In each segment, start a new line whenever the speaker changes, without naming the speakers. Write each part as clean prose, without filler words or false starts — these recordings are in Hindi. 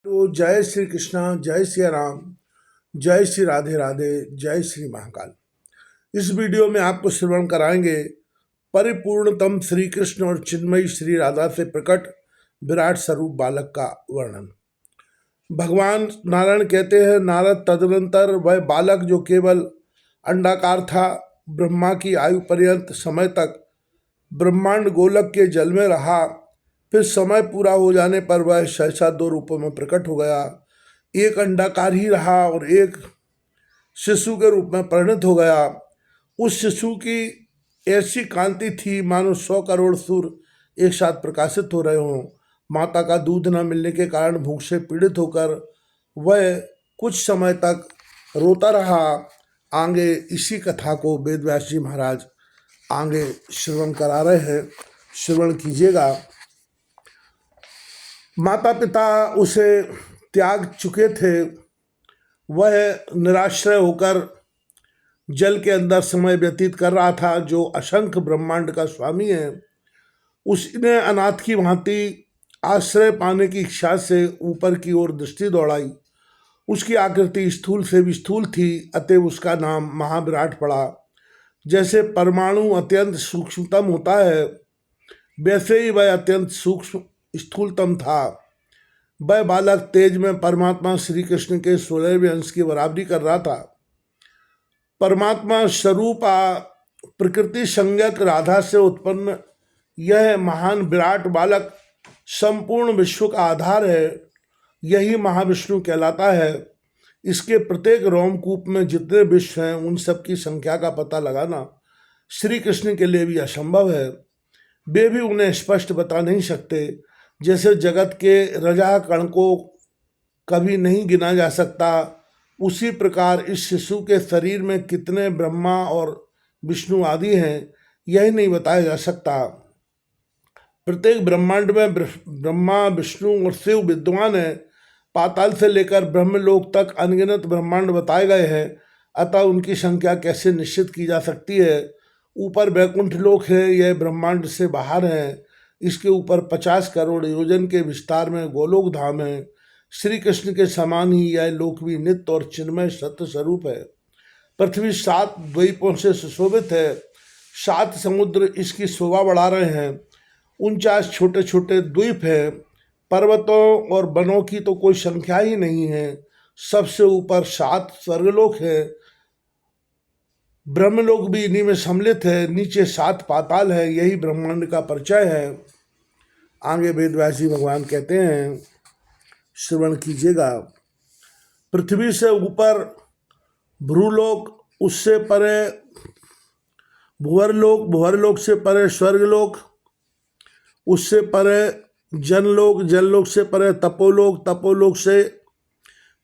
तो जय श्री कृष्णा, जय श्री राम, जय श्री राधे राधे, जय श्री महाकाल। इस वीडियो में आपको श्रवण कराएंगे परिपूर्णतम श्री कृष्ण और चिन्मयी श्री राधा से प्रकट विराट स्वरूप बालक का वर्णन। भगवान नारायण कहते हैं, नारद तदनंतर वह बालक जो केवल अंडाकार था, ब्रह्मा की आयु पर्यंत समय तक ब्रह्मांड गोलक के जल में रहा। फिर समय पूरा हो जाने पर वह सहसा दो रूपों में प्रकट हो गया। एक अंडाकार ही रहा और एक शिशु के रूप में परिणत हो गया। उस शिशु की ऐसी कांति थी मानो 100 करोड़ सूर्य एक साथ प्रकाशित हो रहे हों। माता का दूध न मिलने के कारण भूख से पीड़ित होकर वह कुछ समय तक रोता रहा। आगे इसी कथा को वेदव्यास जी महाराज आगे श्रवण करा रहे हैं, श्रवण कीजिएगा। माता पिता उसे त्याग चुके थे। वह निराश्रय होकर जल के अंदर समय व्यतीत कर रहा था। जो असंख्य ब्रह्मांड का स्वामी है, उसने अनाथ की भांति आश्रय पाने की इच्छा से ऊपर की ओर दृष्टि दौड़ाई। उसकी आकृति स्थूल से भी स्थूल थी, अतएव उसका नाम महाविराट पड़ा। जैसे परमाणु अत्यंत सूक्ष्मतम होता है, वैसे ही वह अत्यंत सूक्ष्म स्थूलतम था। वह बालक तेज में परमात्मा श्री कृष्ण के 16वें अंश की बराबरी कर रहा था। परमात्मा स्वरूप प्रकृति संज्ञक राधा से उत्पन्न यह महान विराट बालक संपूर्ण विश्व का आधार है। यही महाविष्णु कहलाता है। इसके प्रत्येक रोमकूप में जितने विश्व हैं, उन सब की संख्या का पता लगाना श्री कृष्ण के लिए भी असंभव है। वे भी उन्हें स्पष्ट बता नहीं सकते। जैसे जगत के रजा कण को कभी नहीं गिना जा सकता, उसी प्रकार इस शिशु के शरीर में कितने ब्रह्मा और विष्णु आदि हैं, यही नहीं बताया जा सकता। प्रत्येक ब्रह्मांड में ब्रह्मा, विष्णु और शिव विद्यमान है। पाताल से लेकर ब्रह्मलोक तक अनगिनत ब्रह्मांड बताए गए हैं, अतः उनकी संख्या कैसे निश्चित की जा सकती है। ऊपर वैकुंठ लोक है, यह ब्रह्मांड से बाहर है। इसके ऊपर 50 करोड़ योजन के विस्तार में गोलोक धाम है। श्री कृष्ण के समान ही यह लोक भी नित्य और चिन्मय सत्य स्वरूप है। पृथ्वी 7 द्वीपों से सुशोभित है। 7 समुद्र इसकी शोभा बढ़ा रहे हैं। 49 छोटे छोटे द्वीप हैं। पर्वतों और वनों की तो कोई संख्या ही नहीं है। सबसे ऊपर 7 स्वर्गलोक है। ब्रह्मलोक भी इन्हीं में सम्मिलित है। नीचे 7 पाताल है। यही ब्रह्मांड का परिचय है। आगे वेदव्यास जी भगवान कहते हैं, श्रवण कीजिएगा। पृथ्वी से ऊपर भ्रूलोक, उससे परे भुवरलोक, भुवरलोक से परे स्वर्गलोक, उससे परे जनलोक, जनलोक से परे तपोलोक, तपोलोक से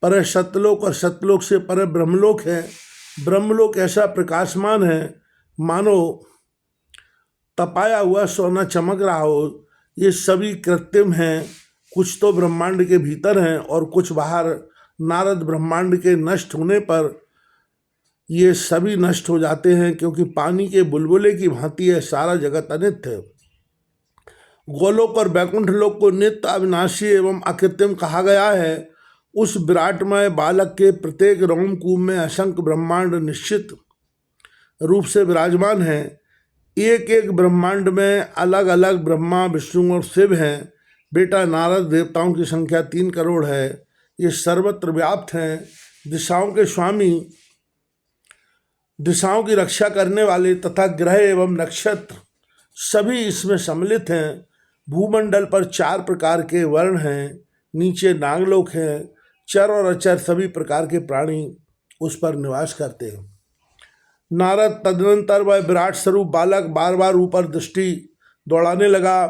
परे सतलोक और सतलोक से परे ब्रह्मलोक है। ब्रह्मलोक ऐसा प्रकाशमान है मानो तपाया हुआ सोना चमक रहा हो। ये सभी कृत्रिम हैं। कुछ तो ब्रह्मांड के भीतर हैं और कुछ बाहर। नारद ब्रह्मांड के नष्ट होने पर ये सभी नष्ट हो जाते हैं, क्योंकि पानी के बुलबुले की भांति है सारा जगत अनित्य है। गोलोक और वैकुंठ लोक को नित्य, अविनाशी एवं अकृत्रिम कहा गया है। उस विराटमय बालक के प्रत्येक रोमकूप में असंख्य ब्रह्मांड निश्चित रूप से विराजमान हैं। एक एक ब्रह्मांड में अलग अलग ब्रह्मा, विष्णु और शिव हैं। बेटा नारद, देवताओं की संख्या 3 करोड़ है। ये सर्वत्र व्याप्त हैं। दिशाओं के स्वामी, दिशाओं की रक्षा करने वाले तथा ग्रह एवं नक्षत्र सभी इसमें सम्मिलित हैं। भूमंडल पर 4 प्रकार के वर्ण हैं। नीचे नागलोक है। चर और अचर सभी प्रकार के प्राणी उस पर निवास करते हैं। नारद तदनंतर वह विराट स्वरूप बालक बार बार ऊपर दृष्टि दौड़ाने लगा।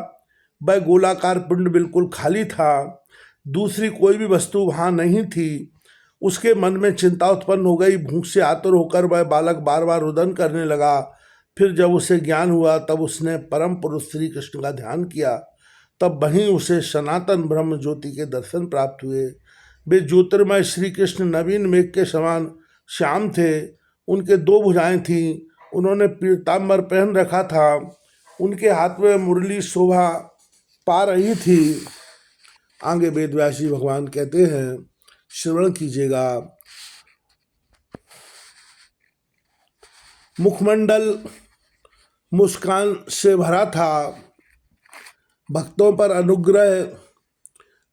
वह गोलाकार पिंड बिल्कुल खाली था। दूसरी कोई भी वस्तु वहाँ नहीं थी। उसके मन में चिंता उत्पन्न हो गई। भूख से आतुर होकर वह बालक बार बार रुदन करने लगा। फिर जब उसे ज्ञान हुआ, तब उसने परम पुरुष श्री कृष्ण का ध्यान किया। तब वहीं उसे सनातन ब्रह्म ज्योति के दर्शन प्राप्त हुए। वे ज्योतिर्मय श्री कृष्ण नवीन मेघ के समान श्याम थे। उनके 2 भुजाएं थीं। उन्होंने पीताम्बर पहन रखा था। उनके हाथ में मुरली शोभा पा रही थी। आगे वेद व्यास जी भगवान कहते हैं, श्रवण कीजिएगा। मुखमंडल मुस्कान से भरा था। भक्तों पर अनुग्रह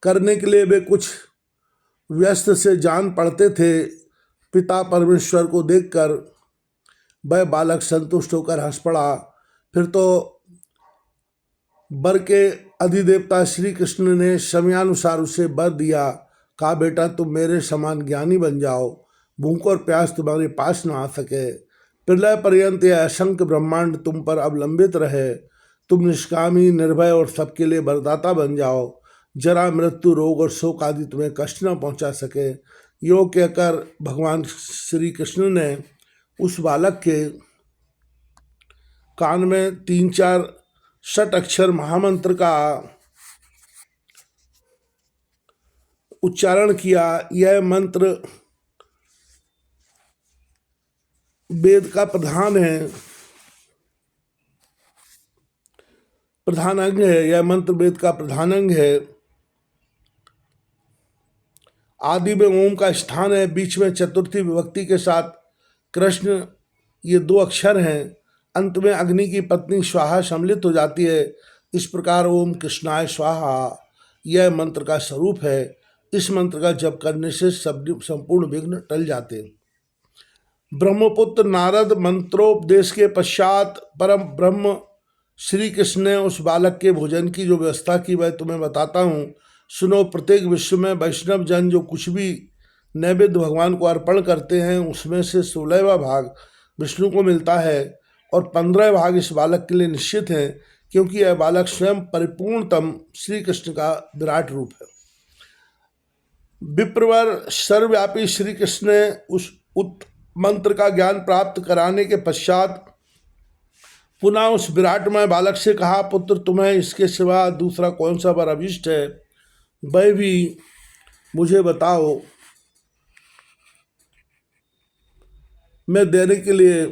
करने के लिए वे कुछ व्यस्त से जान पड़ते थे। पिता परमेश्वर को देखकर वह बालक संतुष्ट होकर हंस पड़ा। फिर तो वर के अधिदेवता श्री कृष्ण ने समयानुसार उसे वर दिया। कहा, बेटा तुम मेरे समान ज्ञानी बन जाओ, भूख और प्यास तुम्हारे पास न आ सके, प्रलय पर्यंत यह असंख्य ब्रह्मांड तुम पर अवलंबित रहे, तुम निष्कामी, निर्भय और सबके लिए वरदाता बन जाओ, जरा, मृत्यु, रोग और शोक आदि तुम्हें कष्ट न पहुंचा सके। यो कहकर भगवान श्री कृष्ण ने उस बालक के कान में 3-4 षट अक्षर महामंत्र का उच्चारण किया। यह मंत्र वेद का प्रधान अंग है। यह मंत्र वेद का प्रधान अंग है। आदि में ओम का स्थान है, बीच में चतुर्थी विभक्ति के साथ कृष्ण, ये 2 अक्षर हैं। अंत में अग्नि की पत्नी स्वाहा सम्मिलित हो जाती है। इस प्रकार ओम कृष्णाय स्वाहा यह मंत्र का स्वरूप है। इस मंत्र का जप करने से संपूर्ण विघ्न टल जाते हैं। ब्रह्मपुत्र नारद मंत्रोपदेश के पश्चात परम ब्रह्म श्री कृष्ण ने उस बालक के भोजन की जो व्यवस्था की वह तुम्हें बताता हूँ। सुनो, प्रत्येक विश्व में वैष्णव जन जो कुछ भी नैवेद्य भगवान को अर्पण करते हैं उसमें से 16वां भाग विष्णु को मिलता है और 15 भाग इस बालक के लिए निश्चित हैं, क्योंकि यह बालक स्वयं परिपूर्णतम श्री कृष्ण का विराट रूप है। विप्रवर सर्वव्यापी श्री कृष्ण ने उस मंत्र का ज्ञान प्राप्त कराने के पश्चात पुनः उस विराटमय बालक से कहा, पुत्र तुम्हें इसके सिवा दूसरा कौन सा वर अभिष्ट है, वह भी मुझे बताओ, मैं देने के लिए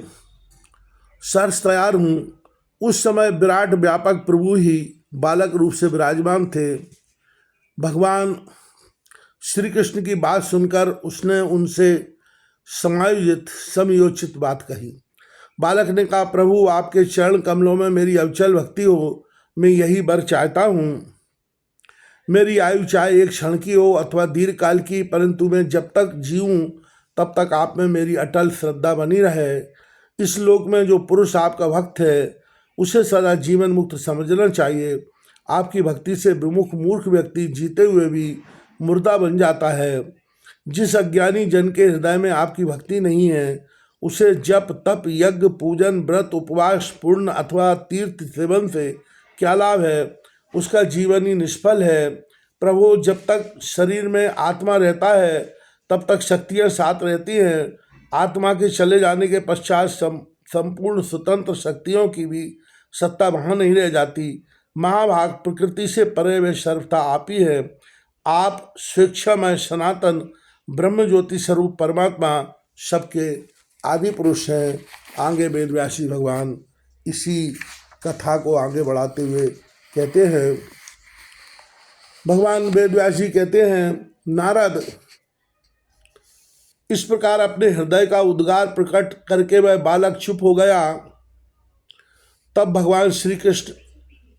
सर्ष तैयार हूँ। उस समय विराट व्यापक प्रभु ही बालक रूप से विराजमान थे। भगवान श्री कृष्ण की बात सुनकर उसने उनसे समयोचित बात कही। बालक ने कहा, प्रभु आपके चरण कमलों में मेरी अविचल भक्ति हो, मैं यही वर चाहता हूँ। मेरी आयु चाहे एक क्षण की हो अथवा दीर्घ काल की, परंतु मैं जब तक जीऊँ तब तक आप में मेरी अटल श्रद्धा बनी रहे। इस लोक में जो पुरुष आपका भक्त है उसे सदा जीवन मुक्त समझना चाहिए। आपकी भक्ति से विमुख मूर्ख व्यक्ति जीते हुए भी मुर्दा बन जाता है। जिस अज्ञानी जन के हृदय में आपकी भक्ति नहीं है उसे जप, तप, यज्ञ, पूजन, व्रत, उपवास, पूर्ण अथवा तीर्थ सेवन से क्या लाभ है, उसका जीवन ही निष्फल है। प्रभु, जब तक शरीर में आत्मा रहता है तब तक शक्तियाँ साथ रहती हैं। आत्मा के चले जाने के पश्चात संपूर्ण स्वतंत्र शक्तियों की भी सत्ता वहाँ नहीं रह जाती। महाभाग, प्रकृति से परे वे सर्वथा आप ही है। आप स्वेच्छामय सनातन ब्रह्म ज्योति स्वरूप परमात्मा सबके आदि पुरुष हैं। आगे वेद व्यासी भगवान इसी कथा को आगे बढ़ाते हुए कहते हैं, भगवान वेद व्यासी कहते हैं, नारद, इस प्रकार अपने हृदय का उद्गार प्रकट करके वह बालक चुप हो गया। तब भगवान श्री कृष्ण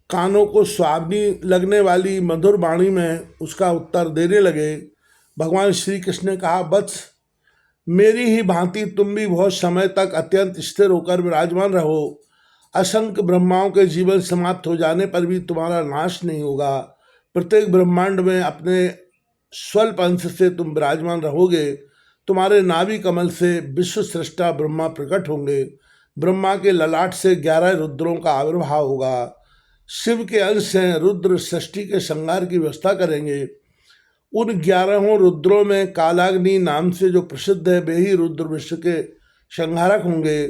कानों को सुहावनी लगने वाली मधुर वाणी में उसका उत्तर देने लगे। भगवान श्री कृष्ण ने कहा, वत्स, मेरी ही भांति तुम भी बहुत समय तक अत्यंत स्थिर होकर विराजमान रहो। असंख्य ब्रह्माओं के जीवन समाप्त हो जाने पर भी तुम्हारा नाश नहीं होगा। प्रत्येक ब्रह्मांड में अपने स्वल्प अंश से तुम विराजमान रहोगे। तुम्हारे नाभि कमल से विश्व सृष्टा ब्रह्मा प्रकट होंगे। ब्रह्मा के ललाट से 11 रुद्रों का आविर्भाव होगा। शिव के अंश हैं, रुद्र सृष्टि के संहार की व्यवस्था करेंगे। उन 11 रुद्रों में कालाग्नि नाम से जो प्रसिद्ध है वे ही रुद्र विश्व के संहारक होंगे।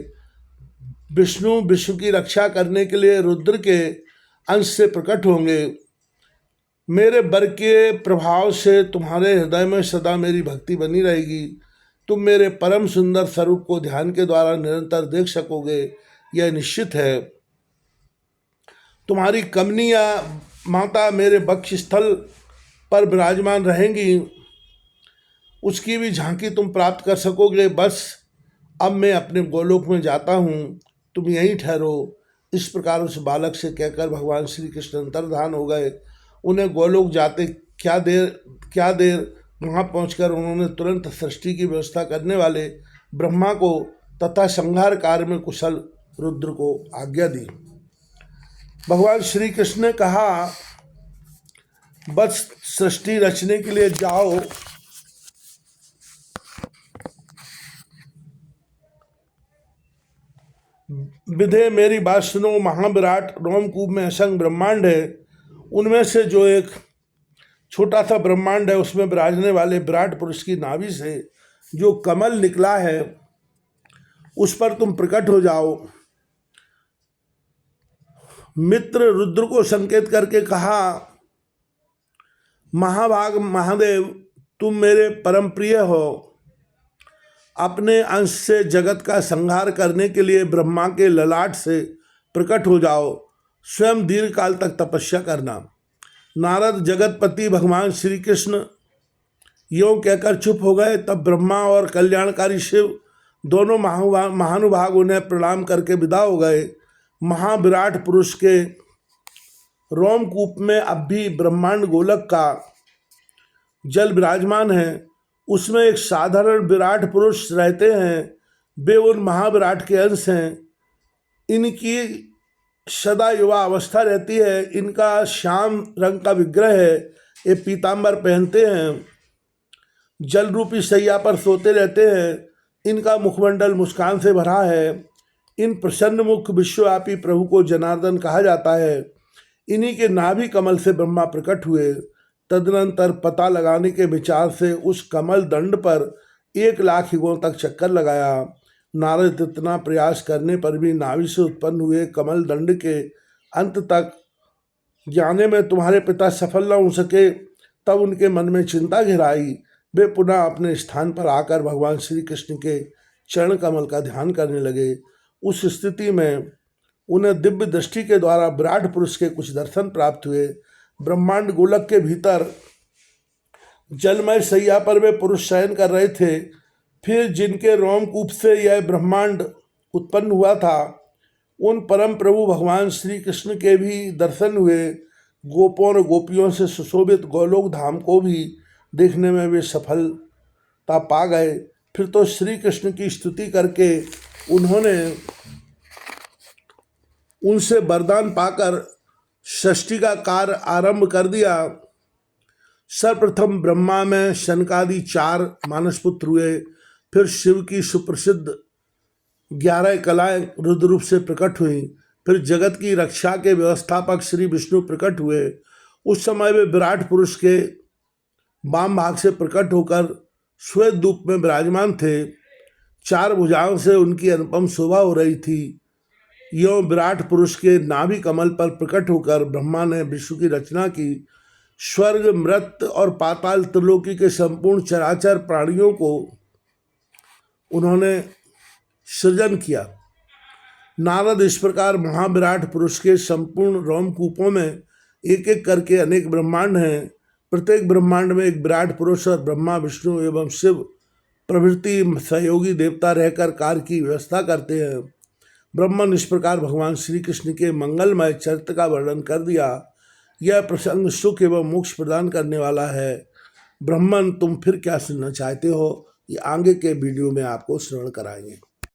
विष्णु विश्व की रक्षा करने के लिए रुद्र के अंश से प्रकट होंगे। मेरे वर के प्रभाव से तुम्हारे हृदय में सदा मेरी भक्ति बनी रहेगी। तुम मेरे परम सुंदर स्वरूप को ध्यान के द्वारा निरंतर देख सकोगे, यह निश्चित है। तुम्हारी कमनीय माता मेरे वक्षस्थल पर विराजमान रहेंगी उसकी भी झांकी तुम प्राप्त कर सकोगे। बस अब मैं अपने गोलोक में जाता हूँ, तुम यहीं ठहरो। इस प्रकार उस बालक से कहकर भगवान श्री कृष्ण अंतर्धान हो गए। उन्हें गोलोक जाते क्या देर वहाँ पहुंचकर उन्होंने तुरंत सृष्टि की व्यवस्था करने वाले ब्रह्मा को तथा संहार कार्य में कुशल रुद्र को आज्ञा दी। भगवान श्री कृष्ण ने कहा, बस सृष्टि रचने के लिए जाओ। विधे मेरी बात सुनो, महाविराट रोमकूप में असंख्य ब्रह्मांड है। उनमें से जो एक छोटा सा ब्रह्मांड है उसमें विराजने वाले विराट पुरुष की नाभि से जो कमल निकला है उस पर तुम प्रकट हो जाओ। मित्र रुद्र को संकेत करके कहा, महाभाग महादेव, तुम मेरे परम प्रिय हो। अपने अंश से जगत का संहार करने के लिए ब्रह्मा के ललाट से प्रकट हो जाओ। स्वयं दीर्घ काल तक तपस्या करना। नारद जगतपति भगवान श्री कृष्ण यों कहकर चुप हो गए। तब ब्रह्मा और कल्याणकारी शिव दोनों महानुभाग उन्हें प्रणाम करके विदा हो गए। महाविराट पुरुष के रोमकूप में अब भी ब्रह्मांड गोलक का जल विराजमान है। उसमें एक साधारण विराट पुरुष रहते हैं। वे उन महाविराट के अंश हैं। इनकी सदा युवा अवस्था रहती है। इनका श्याम रंग का विग्रह है। ये पीतांबर पहनते हैं, जल रूपी शैया पर सोते रहते हैं। इनका मुखमंडल मुस्कान से भरा है। इन प्रसन्न मुख विश्वव्यापी प्रभु को जनार्दन कहा जाता है। इन्हीं के नाभि कमल से ब्रह्मा प्रकट हुए। तदनंतर पता लगाने के विचार से उस कमल दंड पर 1,00,000 युगों तक चक्कर लगाया। नारद इतना प्रयास करने पर भी नाभि से उत्पन्न हुए कमल दंड के अंत तक जाने में तुम्हारे पिता सफल न हो सके। तब उनके मन में चिंता घेराई। वे पुनः अपने स्थान पर आकर भगवान श्री कृष्ण के चरण कमल का ध्यान करने लगे। उस स्थिति में उन्हें दिव्य दृष्टि के द्वारा विराट पुरुष के कुछ दर्शन प्राप्त हुए। ब्रह्मांड गोलक के भीतर जलमय शैया पर वे पुरुष शयन कर रहे थे। फिर जिनके रोमकूप से यह ब्रह्मांड उत्पन्न हुआ था, उन परम प्रभु भगवान श्री कृष्ण के भी दर्शन हुए। गोपों और गोपियों से सुशोभित गोलोक धाम को भी देखने में वे सफलता पा गए। फिर तो श्री कृष्ण की स्तुति करके उन्होंने उनसे वरदान पाकर सृष्टि का कार्य आरंभ कर दिया। सर्वप्रथम ब्रह्मा में शनकादि 4 मानसपुत्र हुए। फिर शिव की सुप्रसिद्ध 11 कलाएं रुद्र रूप से प्रकट हुई। फिर जगत की रक्षा के व्यवस्थापक श्री विष्णु प्रकट हुए। उस समय वे विराट पुरुष के वाम भाग से प्रकट होकर श्वेत दूप में विराजमान थे। 4 भुजाओं से उनकी अनुपम शोभा हो रही थी। यों विराट पुरुष के नाभि कमल पर प्रकट होकर ब्रह्मा ने विश्व की रचना की। स्वर्ग, मृत और पाताल त्रिलोकी के संपूर्ण चराचर प्राणियों को उन्होंने सृजन किया। नारद इस प्रकार महाविराट पुरुष के संपूर्ण रोमकूपों में एक एक करके अनेक ब्रह्मांड हैं। प्रत्येक ब्रह्मांड में एक विराट पुरुष और ब्रह्मा, विष्णु एवं शिव प्रभृति सहयोगी देवता रहकर कार्य की व्यवस्था करते हैं। ब्रह्मन इस प्रकार भगवान श्री कृष्ण के मंगलमय चरित्र का वर्णन कर दिया। यह प्रसंग सुख एवं मोक्ष प्रदान करने वाला है। ब्रह्मन, तुम फिर क्या सुनना चाहते हो, ये आगे के वीडियो में आपको श्रवण कराएंगे।